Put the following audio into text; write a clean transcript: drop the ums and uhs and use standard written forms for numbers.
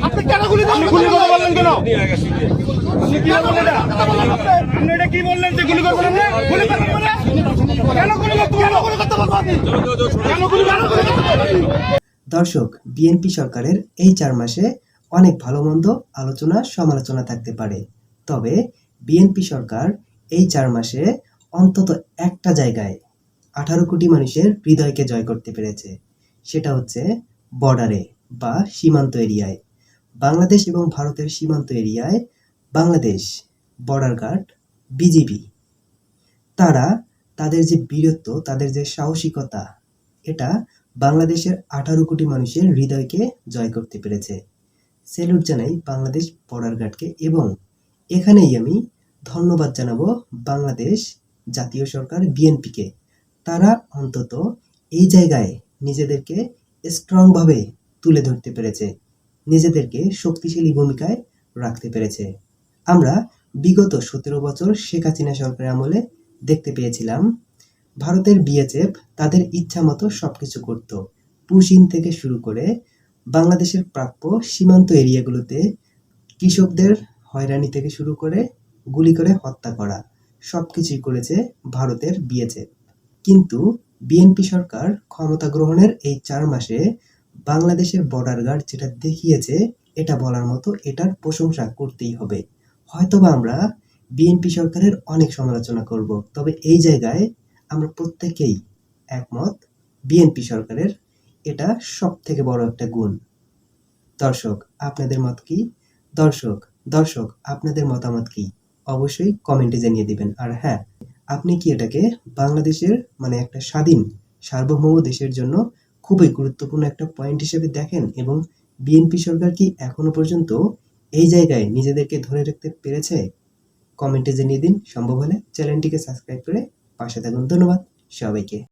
আপনি কেন গুলি করলেন? গুলি করতে বললেন কেন? আপনি কি বললেন এটা? আপনি এটা কি বললেন যে গুলি করবেন না? গুলি করবেন না? কেন গুলি করতে কেন গুলি করতে বলবো আপনি? কেন গুলি করতে বলবেন? দর্শক, বিএনপি সরকারের এই 4 মাসে অনেক ভালো মন্দ আলোচনা সমালোচনা থাকতে পারে, তবে বিএনপি সরকার এই 4 মাসে অন্তত একটা জায়গায় 18 কোটি মানুষের হৃদয়কে জয় করতে পেরেছে। সেটা হচ্ছে বর্ডারে বা সীমান্ত এরিয়ায়। বাংলাদেশ এবং ভারতের সীমান্ত এরিয়ায় বাংলাদেশ বর্ডার গার্ড, বিজিবি, তারা তাদের যে বীরত্ব, তাদের যে সাহসিকতা, এটা বাংলাদেশের 18 কোটি মানুষের হৃদয়কে জয় করতে পেরেছে। স্যালুট জানাই বাংলাদেশ বর্ডার গার্ডকে, এবং এখানেই আমি ধন্যবাদ জানাবো বাংলাদেশ জাতীয় সরকার বিএনপিকে। তারা অন্তত এই জায়গায় নিজেদেরকে স্ট্রংভাবে তুলে ধরতে পেরেছে, নিজেদেরকে শক্তিশালী ভূমিকায় রাখতে পেরেছে। আমরা বিগত 17 বছর শেখ হাসিনা সরকারের আমলে দেখতে পেয়েছিলাম ভারতের বিএসএফ তাদের ইচ্ছা মতো সবকিছু করত। পুশিন থেকে শুরু করে বাংলাদেশের প্রাপ্য সীমান্ত এরিয়াগুলোতে কৃষকদের হয়রানি থেকে শুরু করে গুলি করে হত্যা করা, সবকিছুই করেছে ভারতের বিএসএফ। কিন্তু বিএনপি সরকার ক্ষমতা গ্রহণের এই 4 মাসে বাংলাদেশের বর্ডার গার্ড যেটা দেখিয়েছে, এটা বলার মতো, এটার প্রশংসা করতেই হবে। হয়তোবা আমরা বিএনপি সরকারের অনেক সমালোচনা করব, তবে এই জায়গায় আমরা প্রত্যেকেই একমত, বিএনপি সরকারের এটা সবথেকে বড় একটা গুণ। দর্শক, আপনাদের মত কি? দর্শক আপনাদের মতামত কি? অবশ্যই কমেন্টে জানিয়ে দিবেন। আর হ্যাঁ, আপনি কি এটাকে বাংলাদেশের মানে একটা স্বাধীন সার্বভৌম দেশের জন্য খুবই গুরুত্বপূর্ণ একটা পয়েন্ট হিসেবে দেখেন, এবং বিএনপি সরকার কি এখনো পর্যন্ত এই জায়গায় নিজেদেরকে ধরে রাখতে পেরেছে? কমেন্টে জানিয়ে দিন। সম্ভব হলে চ্যানেলটিকে সাবস্ক্রাইব করে পাশে থাকুন। ধন্যবাদ সবাইকে।